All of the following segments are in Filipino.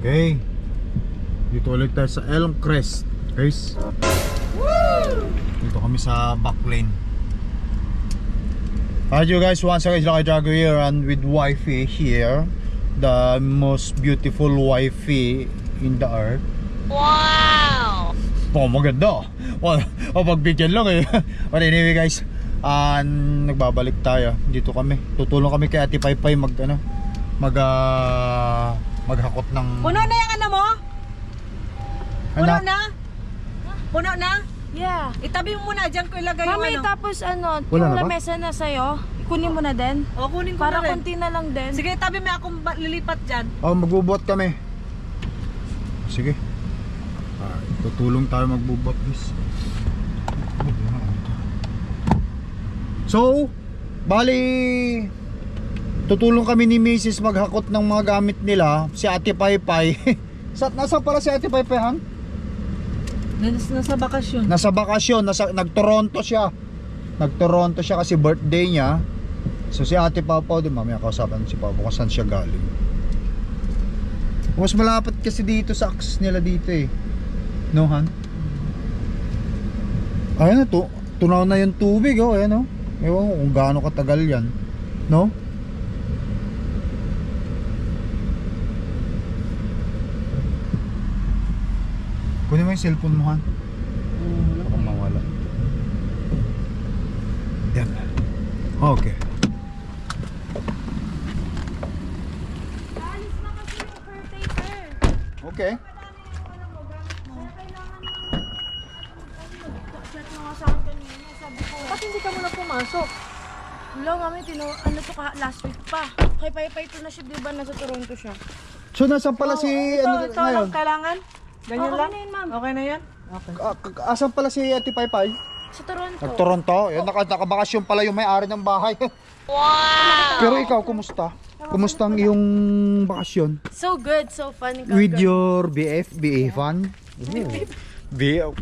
Okay. Dito ulit tayo sa Elmcrest, guys. Dito kami sa back lane. Hi you guys, once again Lucky Jago here and with wifey here. The most beautiful wifey in the earth. Wow! Oh, maganda. Pagbigyan lang eh. But anyway guys, nagbabalik tayo. Dito kami. Tutulong kami kay Ate Paypay maghakot ng... Puno na yung ano mo? Puno Anak. na? Puno na? Yeah. Itabi mo muna, dyan ko ilagay yung Mami, ano. tapos ano, Wala yung na ba? lamesa na sa'yo, kunin mo na din. O, kunin ko Para na rin. konti na lang din. Sige, tabi mo akong lilipat dyan. Oh, magbubuhat kami. Sige. Tutulong tayo magbubuhat, guys. So, bali tutulong kami ni Mrs. maghakot ng mga gamit nila. Si Ate Paypay. Nasa pala si Ate Paypay, Han? Nasa bakasyon. Nasa bakasyon, nag-Toronto siya. Nag-Toronto siya kasi birthday niya. So si Ate Papa, di mamaya kausapan si Papa kung saan siya galing. Mas malapit kasi dito sa access nila dito eh. No, Han? Ayun na, tunaw na yung tubig, oh. Ayan, oh. Ewan ko kung gaano katagal yan. No? Kunin mo yung cellphone mo, Han. Baka mawala. Yan. Okay. Alis na kasi yung caretaker. Okay. Chat na nga sa akin kanina, sabi ko. Ba't hindi ka muna pumasok? Wala, mami, ano to last week pa. Kay Paypay to na siya, di ba? Nasa Toronto siya. So nasaan pala si ano Ito ngayon? lang kailangan? Ganyan Okay lang? na yun, ma'am. Okay na yan? Okay. Asan pala si Ate Paypay? Sa Toronto. Nag-Toronto? Yan, nakabakasyon pala yung may-ari ng bahay. Wow! Pero ikaw, kumusta? Kumusta ang iyong bakasyon? So good, so fun. With your BF, BF-an?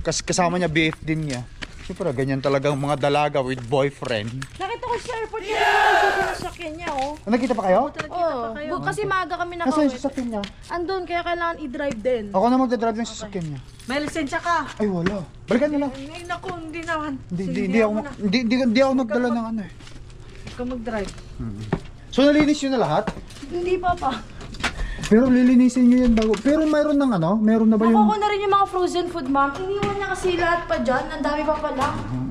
Kasama niya BF din niya. Siyempre, ganyan talagang mga dalaga with boyfriend. Nakita ko sa airport niya, nasa sasakyan niya, oh. Nakita pa kayo? Oo, kasi maaga kami Kasi nakawit. yung sasakyan niya. Andun, kaya kailangan i-drive din. Ako na magdadrive ng sasakyan niya. May lisensya ka? Ay, wala. Balikan na lang. Ay, naku, hindi naman. Hindi ako nagdala ng ano eh. Huwag ka mag-drive. So nalinis yun na lahat? Hindi pa pa. Pero lilinisin nyo yan bago. Pero mayroon ng ano? Meron na ba yung... Nakuha na rin yung mga frozen food, ma'am. Iniwan niya kasi lahat pa dyan. Ang dami pa pala.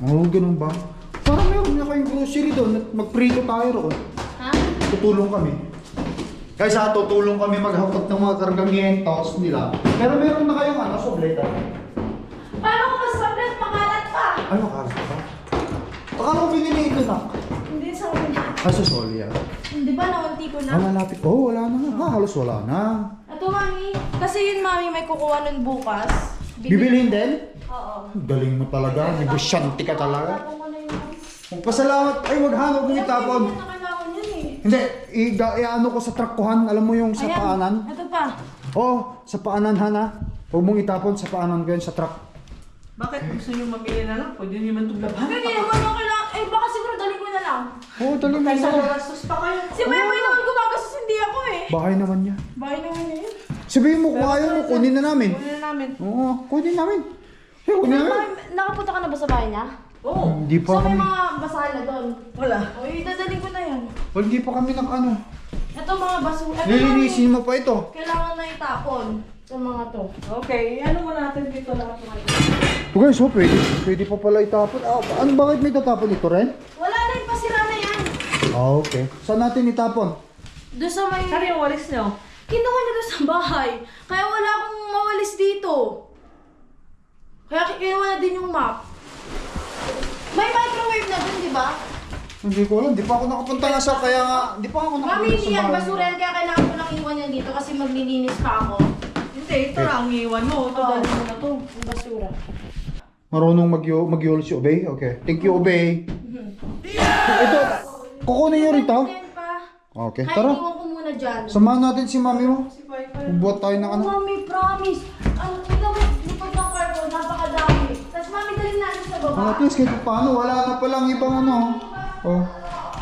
Oo, ganun ba? Parang meron na kayong grocery doon. Magprito tayo roon. Ha? Tutulong kami. Guys ha, tutulong kami maghakot ng mga kargamientos nila. Pero meron na kayong ano, sobleta. Paano ko masablet? Pangalat pa! Ano karas ka? Akala ko binili ito na. Hindi sa una. Sa Solia. Hindi ba naunti ko na? Malapit. Oh, wala na nga. Halos wala na. Ito, mami. Kasi yun, mami, may kukuha nun bukas. Bibilihin din? Oo. Galing mo talaga. Negosyante ka talaga. Tapos ko na yun. Magpasalamat. Ay, wag hanap mo itapon. Hindi na kailangan yun eh. Hindi, i-ano ko sa trakkuhan. Alam mo yung sa paanan? Ito pa. Oo, sa paanan, Hana. Huwag mong itapon sa paanan ko yun sa truck. Bakit gusto nyo mamili na lang? Pwede nyo man itong labahan. Hindi naman yung kailangan. Eh, baka siguro dali ko na lang. Oo, dali mo Kaysa na. gastos pa kayo. Si Paypay naman gumagastos, hindi ako eh. Bahay naman niya. Bahay naman niya yun. Sabihin mo, kung ayaw mo, kunin na namin. Kunin na namin. Oo, kunin namin. Eh, kunin namin. Nakapunta ka na ba sa bahay niya? Oo. Hindi pa So may kami. mga basahan na doon. Wala. O, idadaling ko na yan. Well, hindi pa kami ano. Ito mga basura. Ito, Lilinisin mo pa ito. mami, kailangan na itapon sa mga to. Okay, ano mo natin dito lahat mga ito? Okay, so pwede pa pala itapon. Ano, bakit may tatapon ito rin? Wala na yung pasira na yan. Okay. Saan natin itapon? Doon sa may... Saan yung walis nyo? Kinuha niya doon sa bahay. Kaya wala akong mawalis dito. Kaya kinuha na din yung map. May microwave na doon, di ba? Hindi ko alam. Di pa ako nakapunta nga sa kaya nga. Di pa ako Mami, nakapunta hindi sa yan bahay. basura yan. Kaya kailangan ko lang iwan yan dito kasi maglilinis pa ako. Hindi, ito lang ang iwan mo. Ito dali mo na to. Yung basura. Marunong magyol si Obey? Okay. Thank you, Obey. Ito, kukunin nyo rito. Yan pa. Okay, Kahit tara. iwan ko muna dyan. Samahan natin si mami mo. Si Paypay. Bubuhat tayo ng ano. Mami, promise. Ang ito mo, lipad ng cargo, napakadami. Tapos mami, dalhin natin sa baba. At least kahit paano, wala na palang ibang ano. Oh.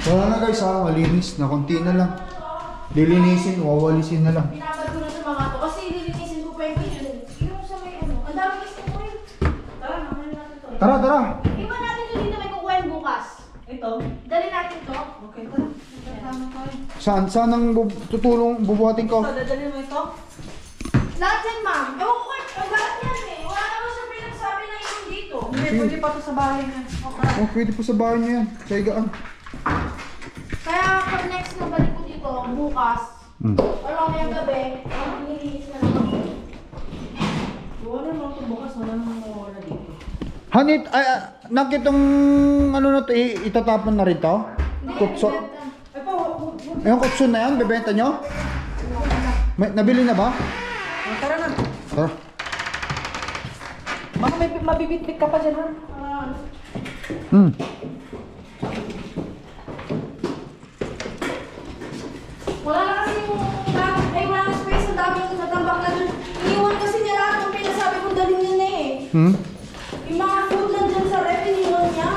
Wala na guys ha, malinis na. Konti na lang. Lilinisin, wawalisin na lang. Pinapad ko na sa mga to. Kasi Tara, tara. Iwan natin ito dito, may kukuhain bukas. Ito. Dali natin to. Okay, tara. Tama tayo. Saan ang bubuhatin ko? Ito, dadalhin mo ito. Lahat yan, ma'am. Ewan ko kayo, lahat yan eh. Wala naman siya pinagsabi na yun dito. Hindi, pwede pa ito sa bahay niya. Okay. Oh, pwede po sa bahay niya yan. Sa higaan. Kaya pag next na balik ko dito, bukas, or mamayang gabi, nilinis na lang ako. Wala naman ito bukas. Wala naman mawala dito. Hanit, nakitong ano na to, itatapon na rin to? Kutso. Benta. Ay pa, wag. Yung kutso na yan, bebenta nyo? Nabili na ba? Tara na. Tara. Baka may mabibitbit ka pa dyan, ha? Hmm. Wala na kasi yung wala na space, ang dami yung natambak na dun. Iniwan kasi niya lahat ng pinasabi kong daling niya na eh. Hmm? Yung mga food nandyan sa ref, iniwan niya.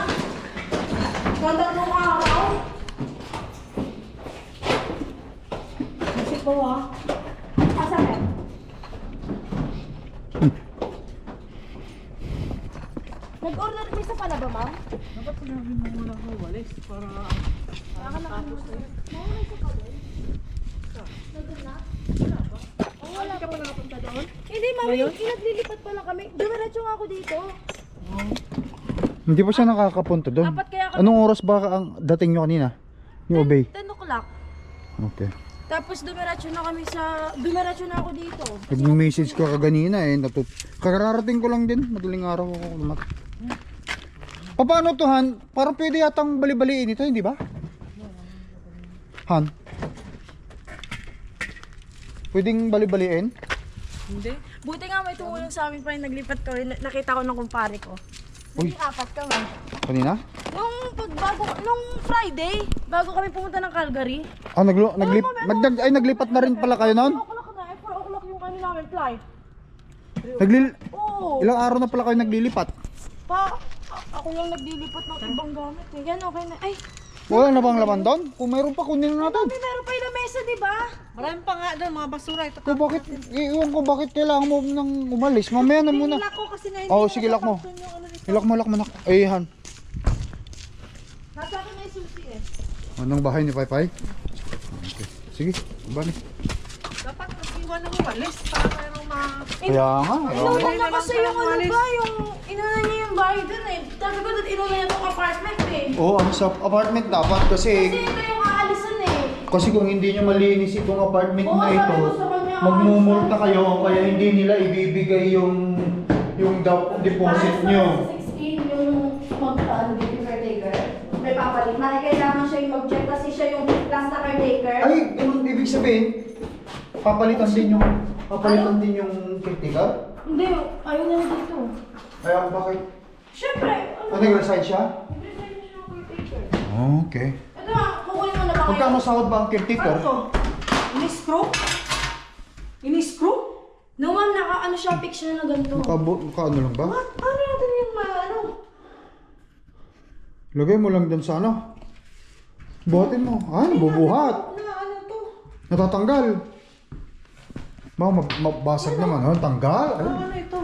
Ng 3 araw. Kasi po, ha? Asan eh? Nag-order ka isa pala ba, ma'am? Dapat sinabi mo muna ko walis para tapos na yun. Mawala isa pa doon. Nandun na? Oh, wala Hindi ka pa nakapunta doon? Hindi, mami. Inaglilipat pa lang kami. Dumiretso nga ako dito. Hindi pa siya nakakapunta doon. Dapat kaya kami- Anong oras ba ang dating nyo kanina? Yung obey? 10 o'clock. Okay. Tapos dumiretso na kami sa... Dumiretso na ako dito. Nag-message ko kaganina eh. Kararating ko lang din. Madaling araw ako lumat. Paano to, Han? Parang pwede yatang bali-baliin ito, hindi ba? Han? Pwedeng bali-baliin? Hindi. Buti nga may tumulong sa amin pa yung naglipat kami. Nakita ko ng kumpare ko. Uy. Naging 4 kami. Kanina? Nung Friday, bago kami pumunta ng Calgary. Ah, naglipat na rin pala kayo noon? 4 o'clock na, 4 o'clock yung ano namin flight. Oo. Ilang araw na pala kayo naglilipat? Ako lang naglilipat ng ibang gamit eh. Yan, okay na. Ay, Wala na bang laman doon? Kung mayroon pa, kunin na natin. meron pa yung mesa, di ba? Marami pa nga doon, mga basura. Ito Kung bakit, iwan ko bakit kailangan mo nang umalis. Mamaya na muna. Nilak ko kasi na Oo, sige, lock mo. Lock mo na. Eh, Han. Nasa akin na yung susi eh. Anong bahay ni Pai Pai? Okay. Sige, balik. Dapat mag-iwan ng walis para mayroong Kaya nga. Inuna niya kasi yung ano ba, inuna niya yung bahay dun eh. Sabi ko dun, inuna niya tong apartment eh. Oo, ang sa apartment dapat Kasi kasi ito yung aalisan eh. kung hindi nyo malinis itong apartment Oo, na sabi ito, ko sa kanya, magmumulta kayo kaya hindi nila ibibigay yung deposit nyo. Sa 16 yung magpaano dito caretaker. May papalit na kailangan siya yung mag-check kasi siya yung last na caretaker. Ay, ganun ibig sabihin, papalitan din yung caretaker? Hindi, ayaw na dito. Kaya bakit? Siyempre, Nag-resign siya? nag-resign na siya ng caretaker. Okay. Ito na, kukunin mo na ba Magkano sahod ba ang caretaker? Ano to? Ini-screw? Ini-screw? No ma'am, naka-ano siya, fix siya na ganito. Ano lang ba? What? Ano natin yung ano? Lagay mo lang dun sa ano. Buhatin mo. Ay, bubuhat. Na ano to? Natatanggal. Mabasag naman. Ha? Tanggal. Ay. Ano ito?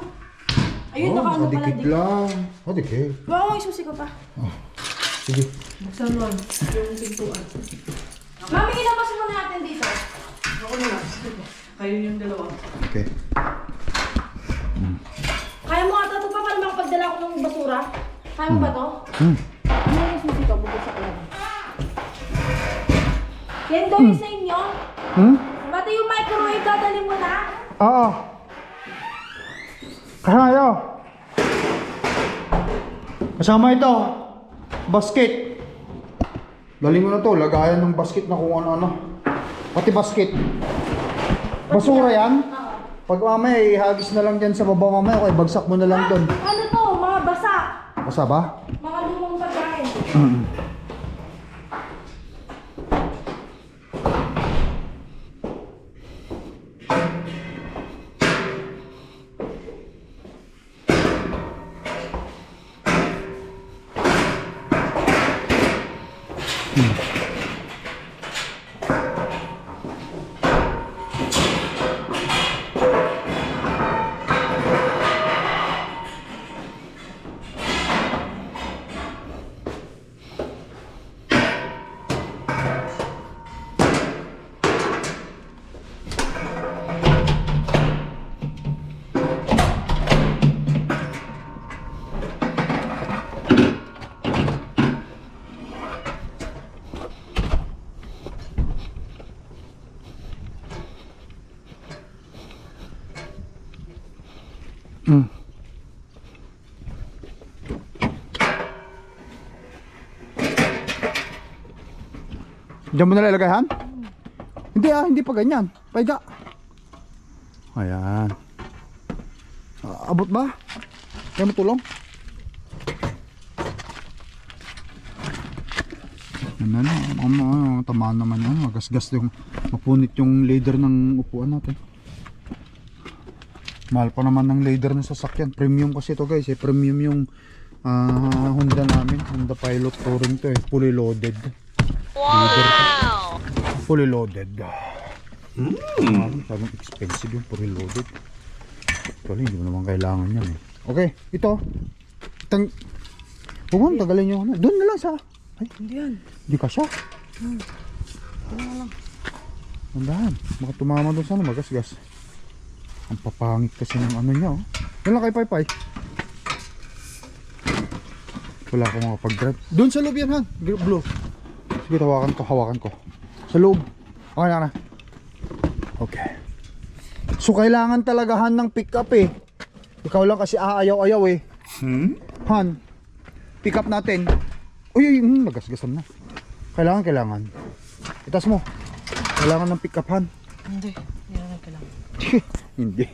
Ayun, naka-ano pala Dikit dito. lang. Dikit. Baka mo isusi ko pa. Sige. Buksan mo yung pintuan. Mami, ilabas mo natin dito. Ako na lang. Kayo yung dalawa. Okay. Kaya mo ata ito pa, paano makapagdala ko ng basura? Kaya mo ba to? Ano yung isusi ko? Bukod sa ulan. Yan daw yung sa inyo. Pati yung microwave, dadali mo na. Oo. Kaya kasama ito. Basket. Dali mo na to. Lagayan ng basket na kung ano-ano. Pati basket. Basura yan. Pag mamaya, ihagis na lang dyan sa baba mamaya. Okay, bagsak mo na lang doon. Ano to? Mga basa. Basa ba? Mga lumang pagkain. Diyan mo na lalagay, Han? Hindi hindi pa ganyan. Paiga. Ayan. Abot ba? Kaya mo tulong? Tamaan naman yan. Magasgas yung mapunit yung leather ng upuan natin. Mahal pa naman ng leather ng sasakyan. Premium kasi ito guys. Premium yung Honda namin. Honda Pilot Touring to eh. Fully loaded. Wow! Fully loaded. Sabi expensive yung fully loaded. Actually hindi mo naman kailangan yan eh. Okay, ito. Huwag mo, tagalin nyo. Doon na lang sa... Ay, Hindi yan. hindi ka siya. Andahan. Baka tumama doon sana, magasgas. Ang papangit kasi ng ano niya oh. Yan lang kay Paypay. Wala akong makapag-drive. Doon sa loob yan, Han. Blue. Sige, hawakan ko. Sa loob. Okay na. Okay. So kailangan talaga, Han, ng pick up eh. Ikaw lang kasi aayaw-ayaw eh. Han, pick up natin. Uy, nagasgasan na. Kailangan. Itas mo. Kailangan ng pick up, Han. Hindi. Hindi na kailangan. Hindi.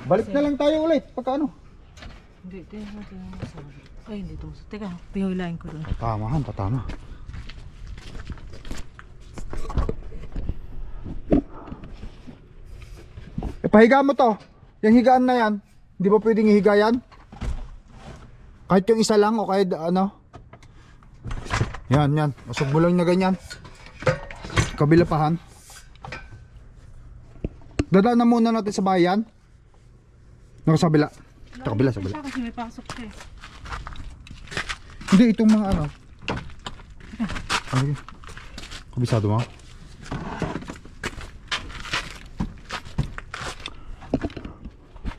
Balik na lang tayo ulit. Pagka ano? Hindi. Hindi natin masabi. Ay, hindi ito masabi. Teka, pihulilain ko doon. Patama, Han. Patama. Pahiga mo to. Yung higaan na yan. Hindi ba pwedeng ihiga yan? Kahit yung isa lang o kahit ano. Yan. Masog mo lang na ganyan. Kabila pa, Han. Dadaan na muna natin sa bayan. Nakasabila. Sa kabila. Siya kasi may pasok siya eh. Hindi, itong mga ano. Okay. Kabisado mo.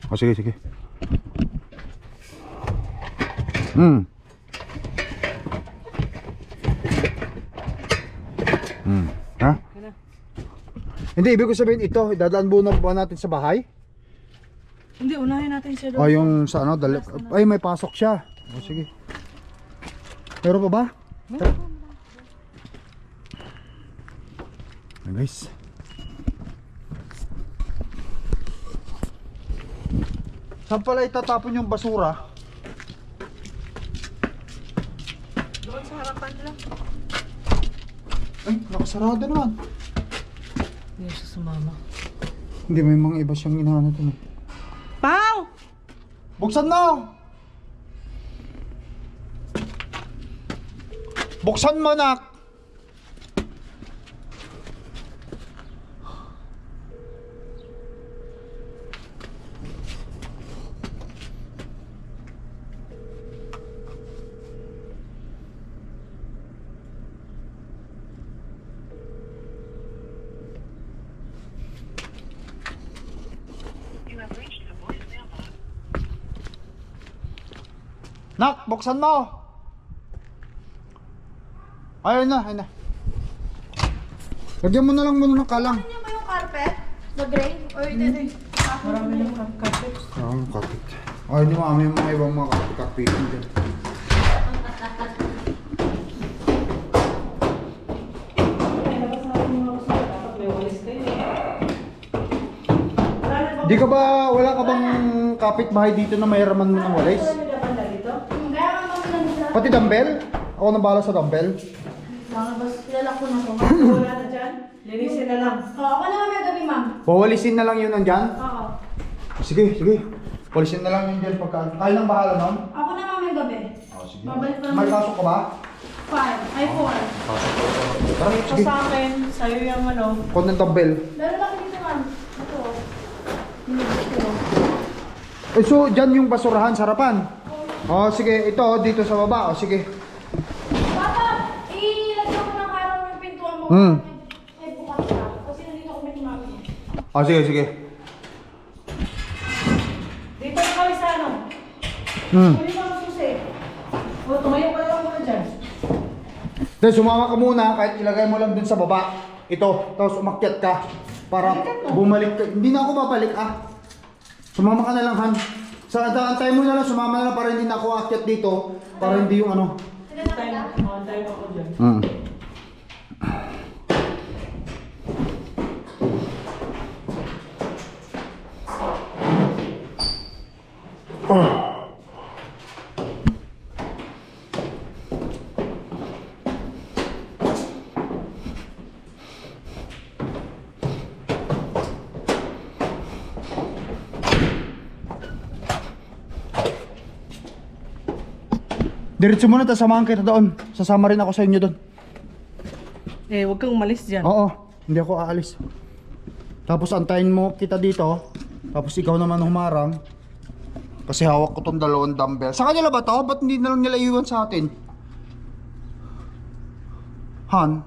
Oh, sige. Ha? Hindi, ibig ko sabihin ito, dadaan muna ba natin sa bahay? Hindi, unahin natin siya doon. O yung sa ano, ay may pasok siya. O sige. Meron pa ba? Ayan guys. Saan pala itatapon yung basura? Doon sa harapan lang. Ay, nakasarado naman. Hindi siya sumama. Hindi, may mga iba siyang inahanap eh. Pau! Buksan mo! Buksan mo, nak! Nak, buksan mo! Ayun na. Lagyan mo na lang muna ng kalang. Ano ba yung carpet? The gray? Or the... Marami ng carpet. Oo, kapit. Ay, di mo yung mga ibang mga kapit dyan. Di ka ba, wala ka bang kapitbahay dito na mayroon mo ng walis? Kaya nga kami nandito. Pati dumbbell? Ako nang bahala sa dumbbell. Bas, kilala ko na to. Wala na dyan. Linisin na lang. Ako na may gabi, ma'am. Wawalisin na lang yun nandyan? Oo. Sige. Walisin na lang yun dyan pagka... Kaya nang bahala nun? Ako na may gabi. Oh, sige. Babalik pa May naman. pasok ka ba? 5. Ay, 4. Pasok ko. Tara, Ito sige. sa akin, sa'yo yung ano. Kung ng dumbbell. Meron ako dito, ma'am. Ito. Eh, so, dyan yung basurahan sa harapan. Oh, sige. Ito, dito sa baba. Oh, sige. Papa, ilagyan ko ng araw yung pintuan mo. Ay, bukas ka. Kasi nandito ako may mami. Oh, sige. Dito na kami sa ano. Hindi ka masusi. O, tumayo ka lang muna dyan. Then, sumama ka muna kahit ilagay mo lang dun sa baba. Ito. Tapos umakyat ka. Para bumalik ka. Hindi na ako babalik, ah. Sumama ka na lang, Han. Antay mo na lang, sumama na lang para hindi na ako aakyat dito. Para hindi yung ano. Time ako dyan. Diretso muna, tapos samahan kita doon. Sasama rin ako sa inyo doon. Eh, huwag kang umalis dyan. Oo, hindi ako aalis. Tapos antayin mo kita dito. Tapos ikaw naman humarang. Kasi hawak ko tong 2 dumbbell. Sa kanila ba to? Ba't hindi na lang nila iwan sa atin? Han?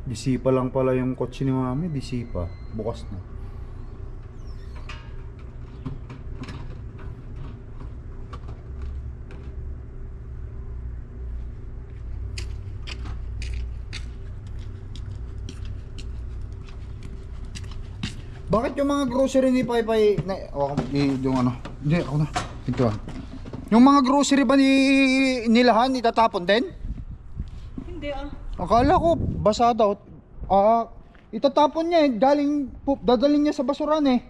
Disipa lang pala yung kotse ni Mami. Disipa. Bukas na. Bakit yung mga grocery ni Paypay na yung ano? Hindi ako na. Ito ah. Yung mga grocery ba ni nilahan itatapon din? Hindi ah. Akala ko basa daw. Itatapon niya eh. Dadalhin niya sa basuran eh.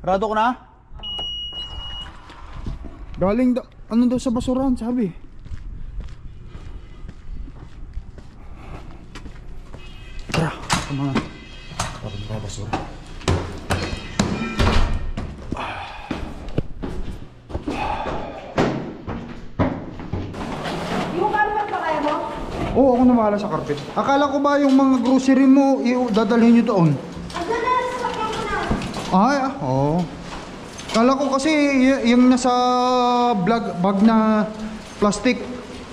Rado ko na? Galing ano daw sa basuran sabi. Tara, mga tapos mga basura. Yung carpet ba kaya mo? Oo, ako na bahala sa carpet. Akala ko ba yung mga grocery mo dadalhin nyo doon? Andyan na, sasakyan mo na. Ay, oo. Akala ko kasi yung nasa bag na plastic.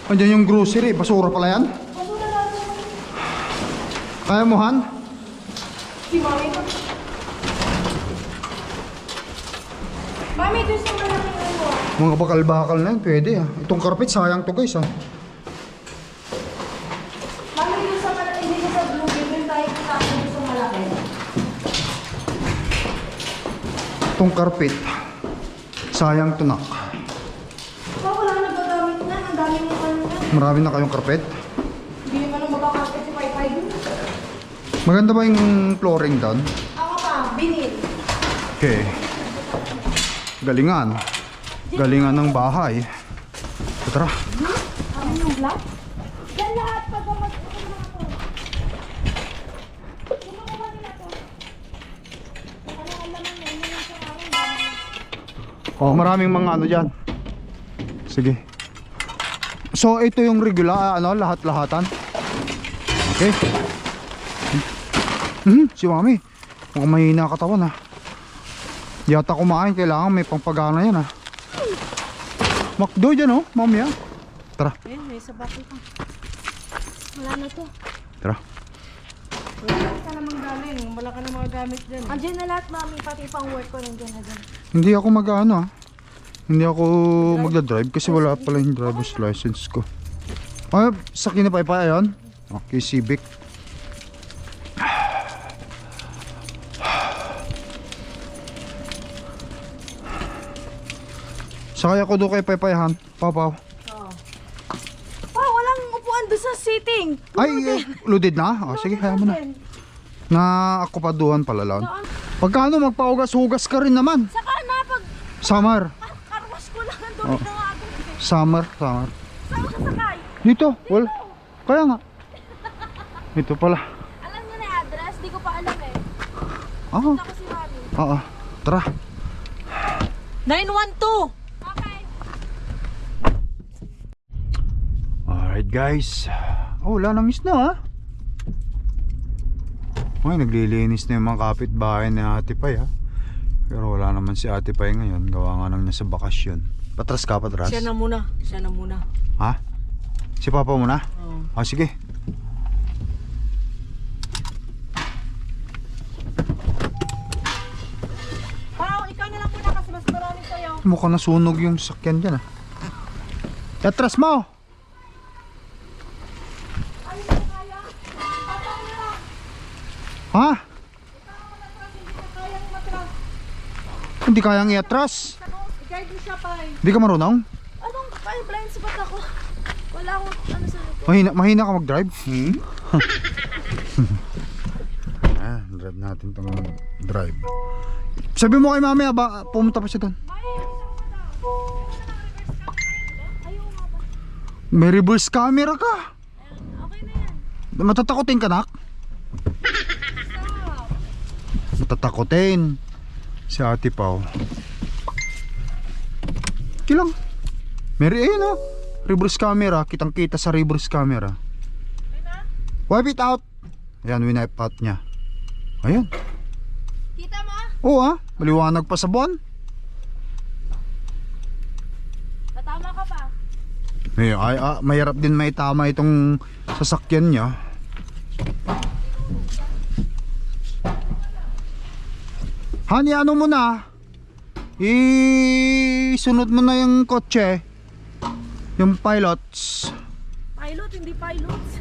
Andiyan yung grocery, basura pala yan. Basura na. Kaya mo, Han? Si Mami ko. Mami, doon sa malaking ano. Mga bakal-bakal na yun, pwede ah. Itong carpet, sayang to guys ah. Mami, doon sa malaki, hindi sa blue, doon tayo kasama doon sa malaki. Itong carpet, sayang to nak. Wala na nagagamit na, ang dami mo ano na. Marami na kayong carpet. Hindi naman ang magkakapit si Pai-Pai dun. Maganda ba yung flooring doon? Ako pa, binil. Okay. Galingan. Galingan ng bahay. Tara. Ano yung black? Yan lahat pag mag-uwi na ako. Sino ko ba nila to? Ano ang laman yan? Yan yung sa akin. Oh, maraming mga ano dyan. Sige. So, ito yung regular, lahat-lahatan. Okay. Si Mami. Mukhang mahina katawan ha. Yata kumain, kailangan may pangpagana yan ha. McDo dyan oh, Mami ha. Tara. Ayun, may sabaki ka. Wala na to. Tara. Wala ka namang galing. Wala ka namang gamit dyan. Andiyan na lahat, Mami. Pati pang work ko nandiyan na dyan. Hindi ako mag-ano ha. Hindi ako magdadrive kasi wala pala yung driver's license ko. Ay, sakin na pa yan. Okay, Civic. Sakay ako doon kay Paypayahan. Papaw. Walang upuan doon sa sitting. Ay, loaded na? Oh, sige, kaya mo na. Na-akupaduhan pala lang. Pagkano magpaugas-hugas ka rin naman. Saka na, pag Summer. karwas ko lang ang dumi ng agad. Summer. Saan ka sakay? Dito, wala. Kaya nga. Ito pala. Alam niyo na yung address? Di ko pa alam eh. Ah, Punta ko si Mami. oo. Tara. 912! Okay. Alright guys. Oh, wala nang isna ha. Ay, naglilinis na yung mga kapitbahay ni Ate Pai ha. Pero wala naman si Ate Pai ngayon. Gawa nga nang nasa bakasyon. Patras ka, patras. Siya na muna. Siya na muna. Ha? Si Papa muna? Oo. Ah, sige. Pao, ikaw na lang muna kasi mas marami sa'yo. Mukhang nasunog yung sakyan dyan ah. Atras mo. Ha? Hindi kayang iatras. I-guide mo siya pa eh. Hindi ka marunong? Anong blind spot ako? Wala akong ano sa likod. Mahina ka mag-drive? Drive natin tong drive. Sabi mo kay mami, pumunta pa siya doon. May reverse camera ka. Okay na yan. Matatakotin ka, nak? Matatakotin. Si Ate Pao. Kilang. Mary, ayun oh. Reverse camera. Kitang kita sa reverse camera. Wipe it out. Ayan, winipe out niya. Ayan. Kita mo? Oo ah. Maliwanag pa sa buwan. Natama ka pa. Mahirap din maitama itong sasakyan niya. Hani, ano mo na? Isunod mo na yung kotse. Yung pilots. Pilot, hindi pilots.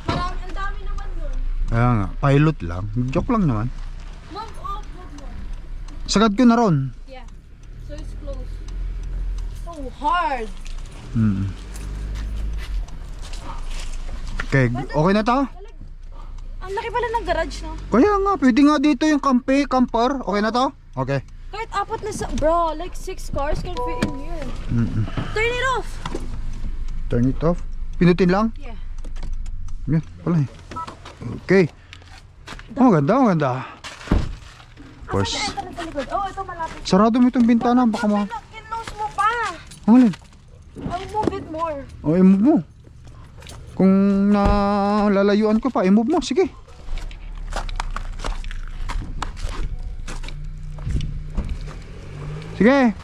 Marami, ang dami naman nun. Kaya nga, pilot lang. Joke lang naman. Move off, move mo. Sagad ko na ron. Yeah. So it's close. So hard. Okay, okay na to? Ang laki pala ng garage, no? Kaya nga, pwede nga dito yung camper. Okay na to? Okay. Kahit apat na sa... Bro, like 6 cars can fit in here. Turn it off! Turn it off. Pinutin lang? Yeah. Yan, pala eh. Okay. Oh, maganda. Course. Asa na sa likod? Oh, ito malapit. Sarado mo itong bintana, baka mo. Kinlose mo pa! Ang alin? I'll move it more. O, i-move mo. Kung nalalayuan ko pa, i-move mo. Sige. Sige.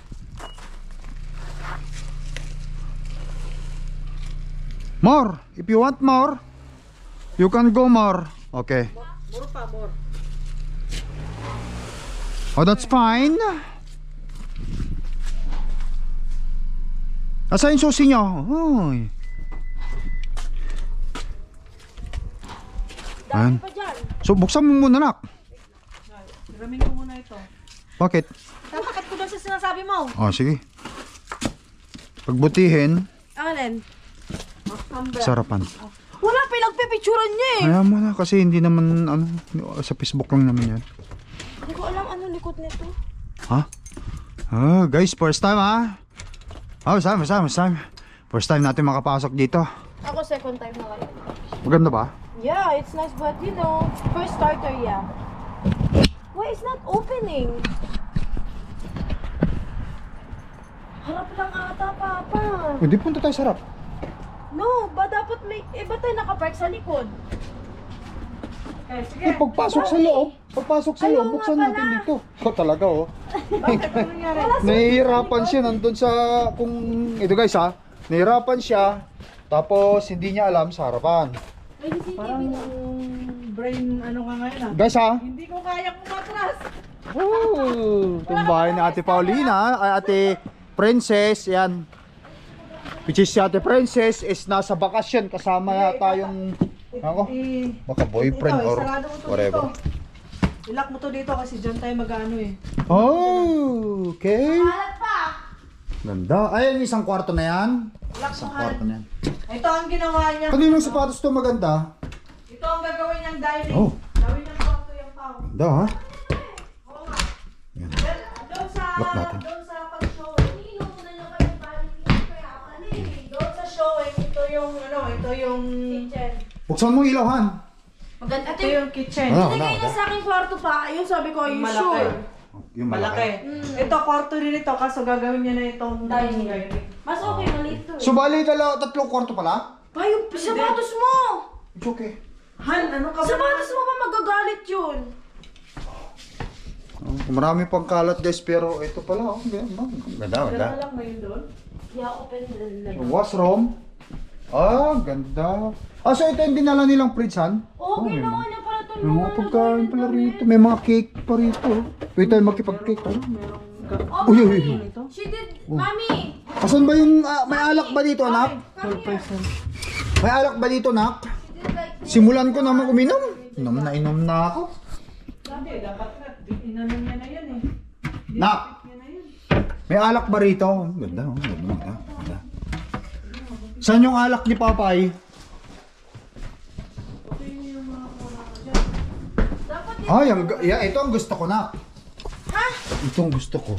More. If you want more, you can go more. Okay. More pa, more. Oh, that's fine. Asa yung susi nyo? Uy. Ayan. Pa dyan. So, buksan mo muna, nak. Hiramin ko muna ito. Bakit? Tatakot ko doon sa sinasabi mo. Oh, sige. Pagbutihin, Alin? sarapan. Wala, pinagpipicturan niya eh. Ayaw mo na kasi hindi naman, sa Facebook lang naman yan. Hindi ko alam ano likod nito. Ha? Oh, guys, first time ha? Oh, first time. First time natin makapasok dito. Ako second time na kayo. Maganda ba? Yeah, it's nice but you know, first starter, yeah. Why it's not opening? Harap lang ata, Papa. Hindi punta tayo sarap. No, ba dapat may... ba tayo nakapark sa likod? Okay, sige. Pagpasok sa loob, Ayaw nga buksan pala. natin dito. Talaga oh. Bakit? Ano nangyari? Nahihirapan siya nandun sa, kung, ito guys ha, nahihirapan siya, tapos hindi niya alam sa harapan. May CCTV Parang na. brain ano ka ngayon ah. Guys ha, Hindi ko kaya kumatras. itong bahay ni Ate Paulina, ay Ate Princess, yan. Which is si Ate Princess is nasa bakasyon kasama yata yung, ako, baka boyfriend or isarado mo to whatever. Dito. Ilak mo to dito kasi dyan tayo mag-ano eh. Oh, okay. Kalat pa! Ganda. Ay, yung isang kwarto na yan. Ilak mo Isang ha. kwarto na yan. Ito ang ginawa niya. Kaninong sapatos to maganda? Ito ang gagawin niyang dining. Oh. Gawin niyang kwarto yung tao. Ganda ha? Oo nga. Yan. Doon sa Lock natin. doon sa pag-showing. Ininom ko na lang kayo vanity kaya ano eh. Doon sa showing, ito yung Kitchen. Buksan mo ilawan. Maganda. ito yung kitchen. Ano? Tinigay na sa aking kwarto pa. Ayun, sabi ko, are you Malaki. sure? Yung Malaki. Ito kwarto rin ito kaso gagawin niya na itong Dining. Mas okay, maliit to eh. So bali tatlong kwarto pala? Pa, yung sapatos mo! It's okay. Han, ano ka ba? Sapatos mo pa magagalit yun. Marami pang kalat guys pero ito pala oh. Ganda, Wala lang ba yun doon? Yeah, open the Washroom. Ah, ganda. Ah, so ito yung dinala nilang fridge, han? Oh, may ginawa mga- niya para May tulungan mga pagkain pala rito. May mga cake pa rito. Pwede tayo makipag-cake. Ano? Oh, Uy, uy, Mami. uy. She did, Mami. Asan ba yung, may alak ba dito, anak? Come here. May alak ba dito, nak? She did like this. Simulan ko naman uminom. Inom na ako. Sabi, dapat na. Inanon niya na yan eh. Nak, Yan na yan. may alak ba rito? Ganda, oh. Ganda. Saan yung alak ni Papay? Dapat Ay, ito ang gusto ko, nak. Ha? Ito ang gusto ko.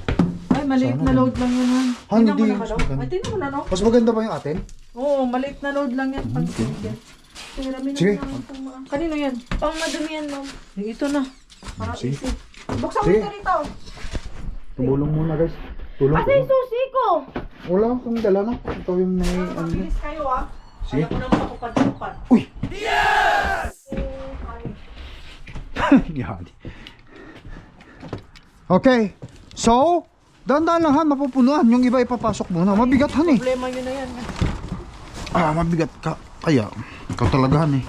Ay, maliit na load lang yan, Han. Ah, Tingnan hindi. mo na ka daw. Ay, tingnan mo na, no? Mas maganda ba yung atin? Oo, maliit na load lang yan. Pag Tingnan Sige. Kanino yan? Pang madumihan, Mom. Yung ito na. Para Sige. easy. Buksan mo Sige. ito rito. Tumulong muna, guys. Tulong. Asa yung susi ko? Wala akong dala na. Ito yung may ano. Mabilis kayo, ah. Sige. Ayaw ko naman makupad-upad. Uy! Yan. Okay. So, dahan-dahan lang han, mapupunuan. Yung iba ipapasok muna. Mabigat han eh. Problema yun na yan. Mabigat ka. Kaya, ikaw talaga han eh.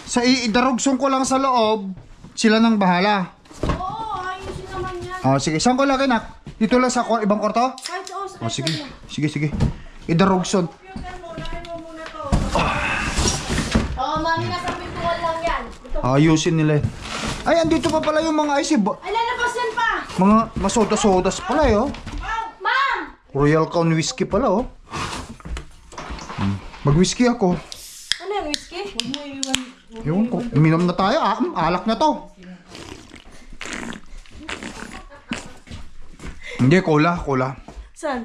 Sa idarugson ko lang sa loob, sila nang bahala. Oo, ayusin naman yan. Sige. Saan ko lagay, nak? Dito lang sa ibang kwarto? Kahit sa Sige. Sige. Idarugson. Oo, Mami, nasa pintuan lang yan. Ito. Ayusin nila eh. Ay, andito pa pala yung mga ice eh. Ay, lalabas yan pa. Mga masoda-sodas pala eh, oh. Ma'am! Royal Crown Whiskey pala, oh. Mag-whiskey ako. Ano yan, whiskey? Huwag mo iwan. Yung ko, uminom na tayo, alak na to. Hindi, cola. Saan?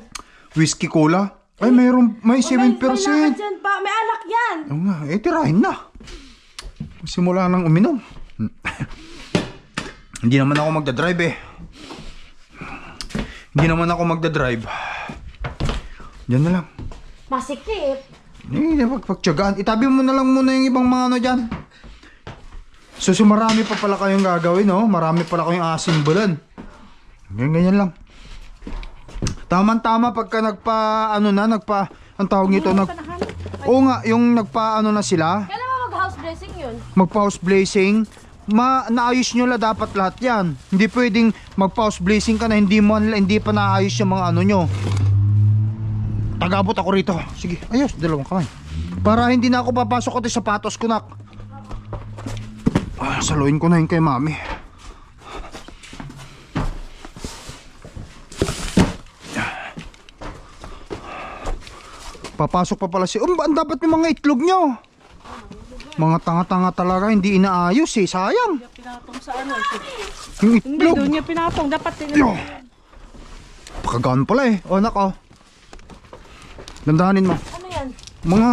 Whiskey cola. Ay, may 7%. May lakad dyan pa. May alak yan. Oo nga, tirahin na. Simula nang uminom. Hindi naman ako magdadrive eh. Diyan na lang. Masikip. Pagtyagaan. Itabi mo na lang muna yung ibang mga ano dyan. So marami pa pala kayong gagawin, no? Marami pala kayong asimbulan. Ganyan lang. Tama-tama pagka ang tawag nito, oo nga, yung na sila, Kailan ba mag-house dressing yun? magpa-house blazing, naayos nyo la dapat lahat yan. Hindi pwedeng magpa-house blazing ka na hindi pa naayos yung mga ano nyo. Tagabot ako rito. Sige, ayos, dalawang kamay. Para hindi na ako papasok at sapatos ko, nak. Saluin ko na yun kay mami. Papasok pa pala ang dapat yung mga itlog nyo. Mga tanga-tanga talaga, hindi inaayos eh, sayang. Pinatong sa ano eh. Yung Hindi, itlog. doon niya pinatong. Dapat Yo! Pakagaan pala eh. O, anak, oh. Dandahanin mo. Ano yan? Mga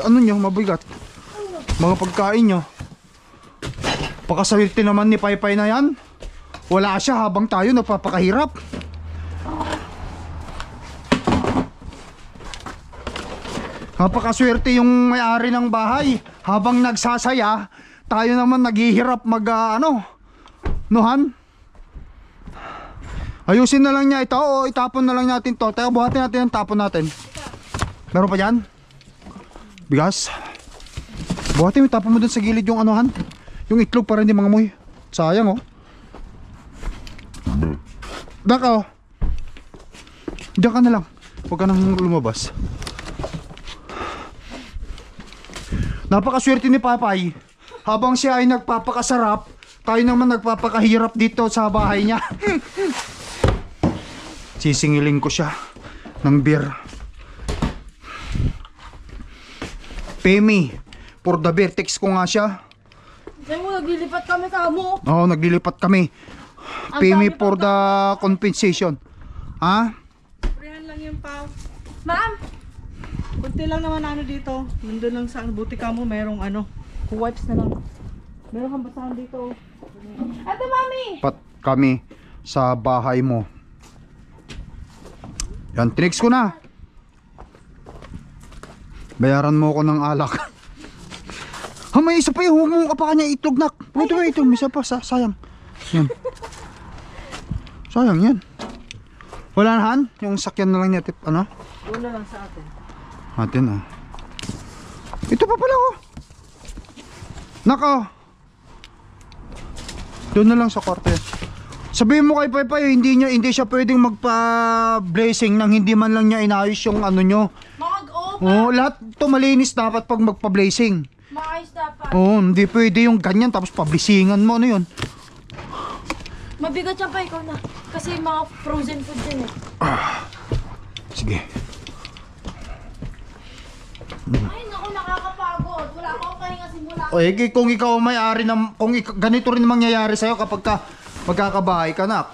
ano nyo, mabigat. Mga pagkain nyo. Pakasawirte naman ni Paypay na yan. Wala siya habang tayo nagpapakahirap. Napakaswerte yung may-ari ng bahay. Habang nagsasaya, tayo naman naghihirap Nuhan? Ayusin na lang niya ito o itapon na lang natin to. Teka, buhatin natin ang tapon natin. Meron pa dyan? Bigas? Buhatin mo, itapon mo dun sa gilid yung anuhan. Yung itlog para hindi mangamoy. Sayang, oh. Daka, oh. Diyan ka na lang. Huwag ka nang lumabas. Napakaswerte ni Papay. Habang siya ay nagpapakasarap, tayo naman nagpapakahirap dito sa bahay niya. Sisingilin ko siya ng beer. Pemi, for the beer. Text ko nga siya. Sabi mo, naglilipat kami kamo. Oo, naglilipat kami. Ang Pemi dami for the compensation. Ha? Prihan lang yung pao. Ma'am! Kunti lang naman dito. Nandun lang sa butika mo, merong wipes na lang. Meron kang basahan dito. Ate, Mami! Pat kami sa bahay mo. Yan, tinext ko na. Bayaran mo ko ng alak. May isa pa yung humong ka pa kanya itlog, nak. Puto ba ito? May isa pa, sayang. Yan. Sayang yan. Wala na han? Yung sakyan na lang niya, Una lang sa atin. Atin, ito pa pala, oh. Nako. Doon na lang sa kwarto yan. Sabihin mo kay Paypay, hindi siya pwedeng magpa-blessing nang hindi man lang niya inayos yung ano nyo. Oh, lahat to malinis dapat pag magpa-blessing. Maayos dapat. Oh, hindi pwede yung ganyan tapos pablisingan mo, ano yun? Mabigat siya pa, ikaw na. Kasi mga frozen food din eh. Sige. Ay, naku, nakakapagod. Wala akong pahinga simula. O, kung ikaw ang may-ari ng, ganito rin mangyayari sa'yo kapag ka magkakabahay ka na,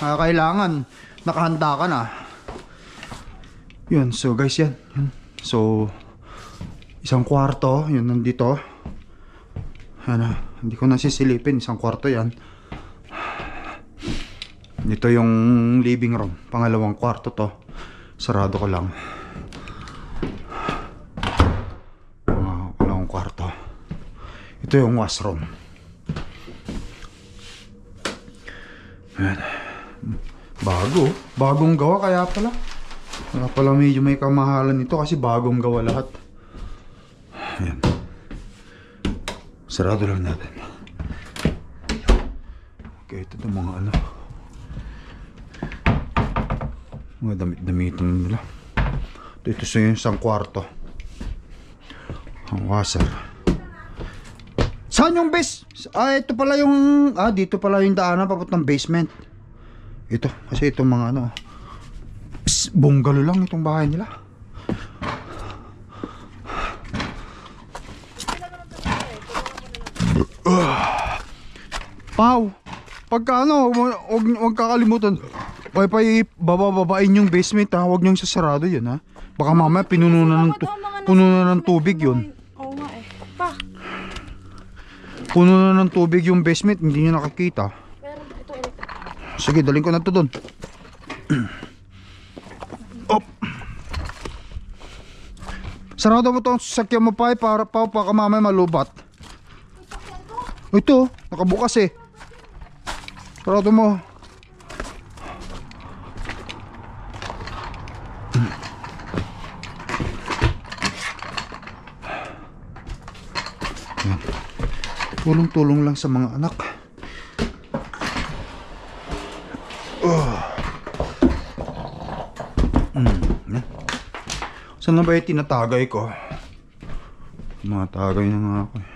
kailangan nakahanda ka na. Yun, so guys, yan. So, isang kwarto, yun nandito. Ano, hindi ko nasisilipin, isang kwarto yan. Dito yung living room, pangalawang kwarto to. Sarado ko lang. Pangalawang kwarto. Ito yung washroom. Ayan. Bagong gawa kaya pala medyo may kamahalan ito kasi bagong gawa lahat. Ayan. Sarado lang natin. Okay, ito itong mga ano, mga damit-damitan nila. Ito sa isang kwarto. Ang washer. Saan yung base? Ito pala yung dito pala yung daanan papuntang basement. Ito kasi itong mga ano, bungalow lang itong bahay nila. Pau, pagka ano, huwag kakalimutan. Bababain yung basement ha, huwag niyong sasarado yun ha. Baka mamaya puno na ng tubig yun. Oo nga eh. Pa. Puno na ng tubig yung basement, hindi niyo nakakita. Pero ito electric. Sige, daling ko na to doon. Op. Sarado mo to ang sasakyan mo pa para mamaya malubat. Ito, nakabukas eh. Sarado mo. Tulong-tulong lang sa mga anak. Saan na ba yung tinatagay ko? Mga tagay na nga ako eh.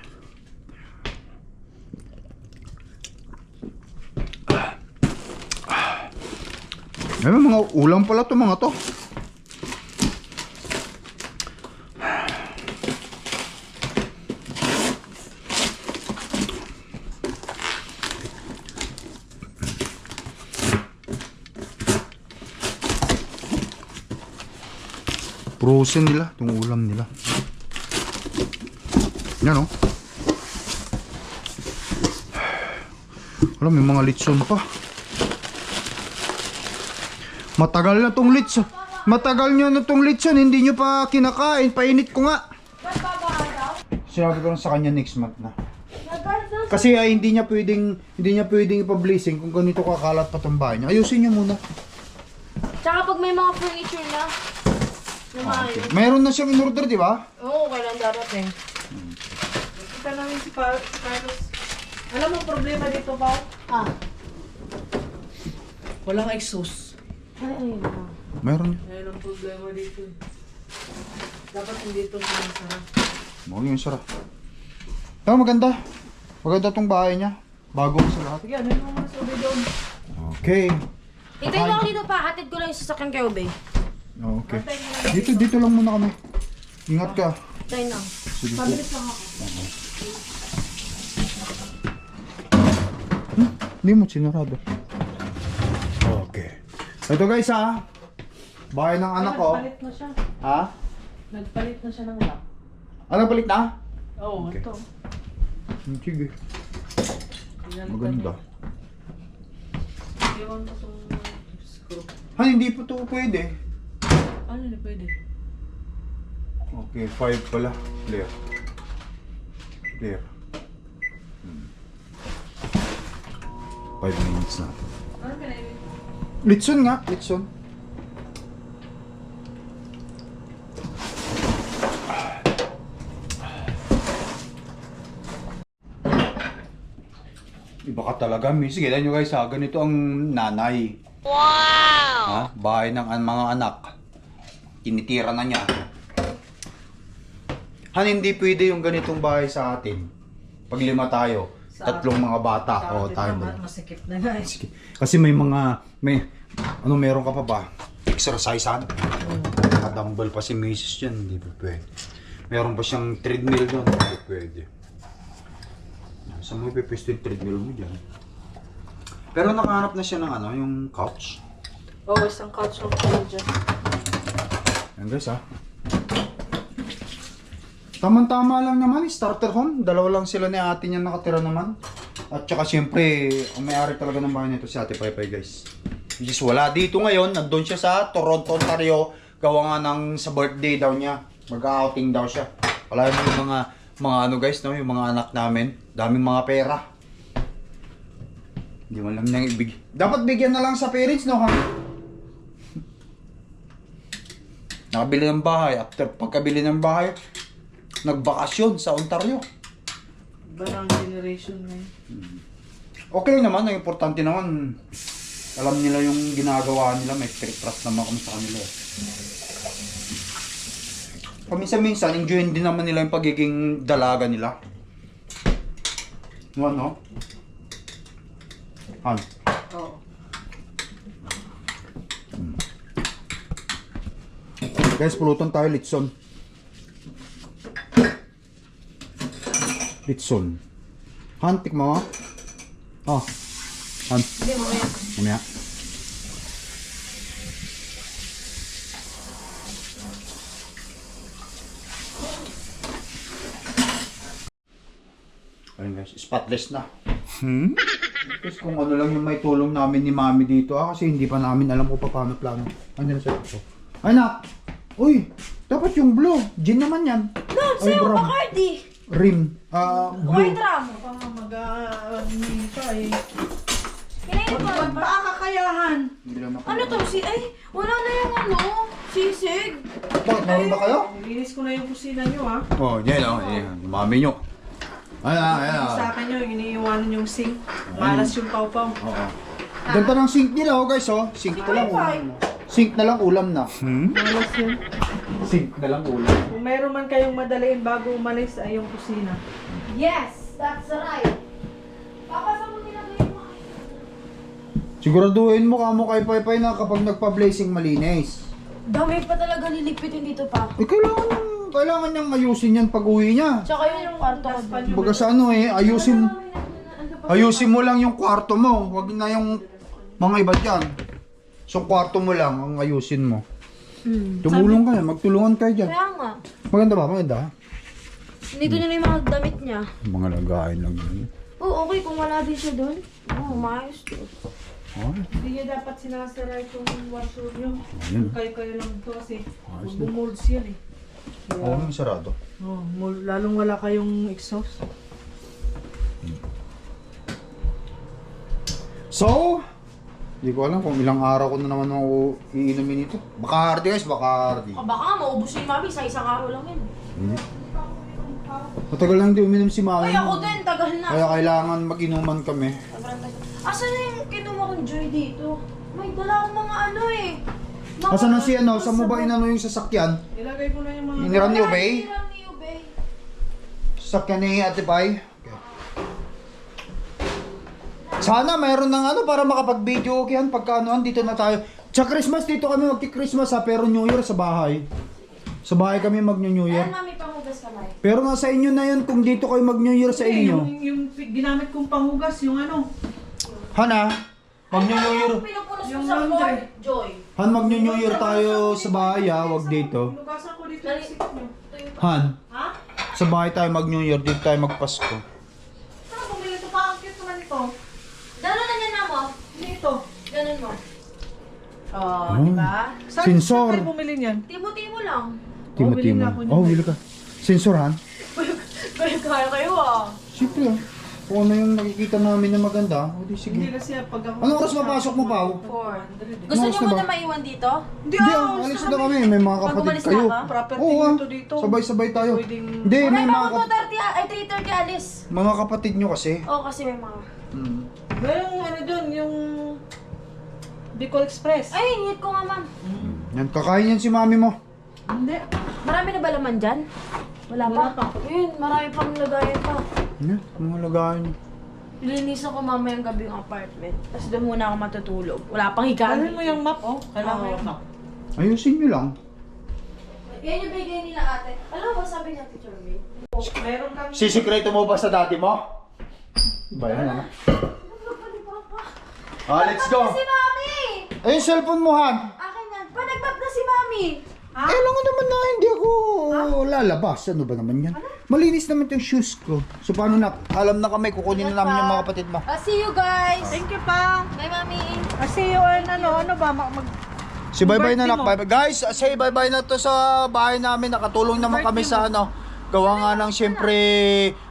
May mga ulam pala to mga to. Frozen nila, itong ulam nila. Yan o. Wala, may mga litson pa. Matagal na tong litson. Matagal nyo na tong litson, hindi nyo pa kinakain. Painit ko nga. Sinabi ko lang sa kanya next month na. Kasi hindi niya pwedeng ipa-blessing kung ganito kakalat pa tong bahay niya. Ayusin niyo muna. Tsaka pag may mga furniture na. Okay. Mayroon na siyang in-order, di ba? Oo, kailan darating. Kita namin si Carlos. Alam mo problema dito ba? Walang exhaust. Ayun na. Mayroon niya. Ayun ang problema dito. Dapat hindi ito sinasara. Mukhang yung sarap. Pero maganda. Maganda tong bahay niya. Bago sa lahat. Sige, ano yung mga sa doon? Okay. Itayin mo ako dito pa. Hatid ko lang yung sasakyan kay Ube. Okay. Dito lang muna kami. Ingat ka. Itayin lang. Sige po. Pabilis lang ako. Hindi mo sinarado. Okay. Ito guys ha. Bahay ng anak ko. Nagpalit na siya. Ha? Nagpalit na siya ng lock. Ano palit na? Oo, Okay. ito. Sige. Maganda. Iwan ko itong screw. Ha, hindi po ito pwede. Ano na pwede? Okay, 5 pala. Clear. Clear. 5 minutes na. Ano pinainin? Litson nga, litson. Iba Baka talaga, miss. Sige, nyo guys ha, ganito ang nanay. Wow! Ha? Bahay ng mga anak. Tinitira na niya. Han, hindi pwede yung ganitong bahay sa atin. Pag 5 tayo, tatlong mga bata. O, tayo ba? Masikip na guys. Sige. Kasi may mga, meron ka pa ba? Exercisean? Nakadumbbell pa si Mrs. dyan, hindi pa pwede. Meron pa siyang treadmill doon, hindi pwede. Saan mo ipipisto yung treadmill mo dyan? Pero nakahanap na siya ng yung couch. Oo, isang couch lang tayo dyan. Yan guys ha. Tama-tama lang naman, starter home. Dalawa lang sila ni ate niya nakatira naman. At saka siyempre, ang may-ari talaga ng bahay nito si Ate Paypay guys. Which is wala dito ngayon, nandun siya sa Toronto, Ontario. Gawa nga sa birthday daw niya. Mag-outing daw siya. Wala yung mga guys, no? Yung mga anak namin. Daming mga pera. Hindi mo lang nang ibig. Dapat bigyan na lang sa parents, no? Ha? Nakabili ng bahay. After pagkabili ng bahay, nagbakasyon sa Ontario. Iba na ang generation ngayon. Okay lang naman. Ang importante naman, alam nila yung ginagawa nila. May trust naman kami sa kanila. Paminsan-minsan, enjoyin din naman nila yung pagiging dalaga nila. Ano? Han. Oo. Guys, pulutan tayo litson. Litson. Han, tikma mo. Oh. Han. Hindi, mamaya. Mamaya. Ayun guys, spotless na. Tapos kung ano lang yung may tulong namin ni Mami dito kasi hindi pa namin alam kung paano plano. Ano na siya ito? Ay nak! Uy! Dapat yung blue. Gin naman yan. No, sa'yo, brown. Bacardi. Rim. Blue. White rum. Baka mag-amin ka eh. Kinain pa. Baka kakayahan. Hindi lang Ano to? Wala na yung sisig. Bakit? Meron ba kayo? Nilinis ko na yung kusina nyo ha. Oh, yan o. Yung Mami nyo. Sa akin nyo, iniiwanan yung sink. Malas yung pawpaw. Oo. Ganda ng sink nila guys oh. Sink na lang ulam na. Sink na lang ulam na. Malas yun. Sink na lang ulam. Kung meron man kayong madaliin bago umalis ay yung kusina. Yes, that's right. Papa, saan mo nilagay mo? Siguraduhin mo kamo kay Paypay na kapag nagpa-blazing malinis. Dami pa talaga lilipitin dito pa. Kailangan niyang ayusin yan pag uwi niya. Tsaka yung kwarto ko. Baga sa ayusin mo lang yung kwarto mo. Wag na yung mga iba dyan. So kwarto mo lang ang ayusin mo. Tumulong kayo, magtulungan kayo dyan. Kaya nga. Maganda ba? Maganda? Dito na yung mga damit niya. Mga lagayin lang yun. Oo, okay kung wala din siya doon. Oo, maayos to. Hindi niya dapat sinasara itong washer nyo. Ayun. Kayo lang ito kasi Ayos na. bumolds yan eh. Oo, yung sarado. Oh, lalong wala kayong exhaust. So, hindi ko alam kung ilang araw ko na naman ako iinumin ito. Bacardi guys, Bacardi. Baka maubos yung mami sa isang araw lang yun. Matagal lang di uminom si Mami. Ay, ako din, tagal na. Kaya kailangan mag-inuman kami. Sobrang tagal. Asan na yung kinuha kong Joy dito? May dala akong mga mga... Asan na si Saan mo ba inano yung sasakyan? Ilagay ko na yung mga... Iniram ni Ubay? Hiram ni Ubay. Sasakyan ni Ate Pai? Okay. Sana mayroon ng para makapag-video okay yan pagka dito na tayo. Sa Christmas dito kami magki-Christmas pero New Year sa bahay. Sa bahay kami mag-New Year. Ayan, mami, panghugas kamay. Pero nasa inyo na yun kung dito kayo mag-New Year sa inyo. Yung ginamit kong panghugas, yung Hana, mag-New Year. Yung pinupunos mo Yung sa laundry. board, Joy. Han, mag-New Year tayo sa bahay wag dito. Lugasan ko dito Dali. yung sikip nyo. Han, Ha? sa bahay tayo mag-New Year, dito tayo mag-Pasko. Saan bumili ito pa? Ang cute naman ito. Gano'n na yan na mo? Dito. Ganun mo. Oh, Oh. diba? Saan Sensor. kayo bumili niyan? Timo-timo lang. bili Timo-timo. na ako niyan. Oh, bili ka. Sensor, Han? Kaya kayo Siyempre, kung ano yung nakikita namin na maganda, o di sige. Hindi kasi pag ako... Anong oras mapasok mo, Pao? 4. Gusto Ano, niyo gusto muna ba? maiwan dito? Hindi, Hindi, alis na kami. May mga Pag kapatid umalis na kayo. ka? Property Oo, nito dito. sabay-sabay tayo. Pwedeng- Hindi, Ay, may baka mga, 2:30, ay 3:30 alis. mga kapatid nyo kasi. Oo, kasi may mga... Hmm. Merong ano dun, yung Bicol Express. Ay, ingit ko nga, ma'am. Yan, kakain yan si mami mo. Hindi. Marami na ba laman dyan? Wala pa. Wala pa. Ayun, marami pang lagayan pa. Yan, mga lagayan niyo. Lilinisan ko mamayang gabi yung apartment. Tapos doon muna ako matutulog. Wala pang higaan. Ano mo yung map, oh? Kailangan mo yung map. Ayusin niyo lang. Yan yung bigay nila ate. Alam mo, sabi niya, Teacher May. Meron kang... Sisikreto mo ba sa daddy mo? Ba yan, ano? Let's go. Si Mami! Ay, yung cellphone mo, Han. Akin yan. Pa, nag-map na si Mami! Eh, alam ko naman na hindi ako lalabas. Ano ba naman yan? Malinis naman yung shoes ko. So, paano na? Alam na kami, kukunin na namin yung mga kapatid mo. See you guys! Thank you, pa. Bye, Mami! See you on ano ba? Si bye-bye na Birthday nak. mo. Bye-bye. Guys, say bye-bye na to sa bahay namin. Nakatulong naman kami Birthday sa ano. Gawa nga ng siyempre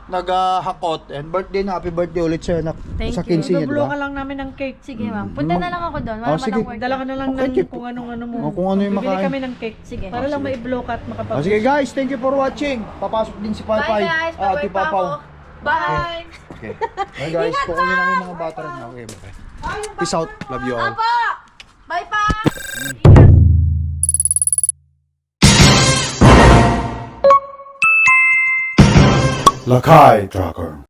naghahakot. And birthday na. Happy birthday ulit sa'yo, nak. Thank Sa you. 15 niya, di Bubulungan ba? lang namin ng cake. Sige, ma'am. Punta na lang ako doon. Wala Oh, sige. man work. Dala ka na lang Okay. ng kung anong mo. Oh, kung ano yung Bibili makain. kami ng cake. Sige. Para lang ma-blow ka at makapag... Sige guys, thank you for watching. Papasok din si Bye Pai-Pai. guys! Ati Bye-bye pa Papaw. ako. Bye! Okay. Bye guys, kukunin namin yung mga bata rin. Okay, bye. Peace out. Love you all. Apa! Bye pa! Lakai Tracker.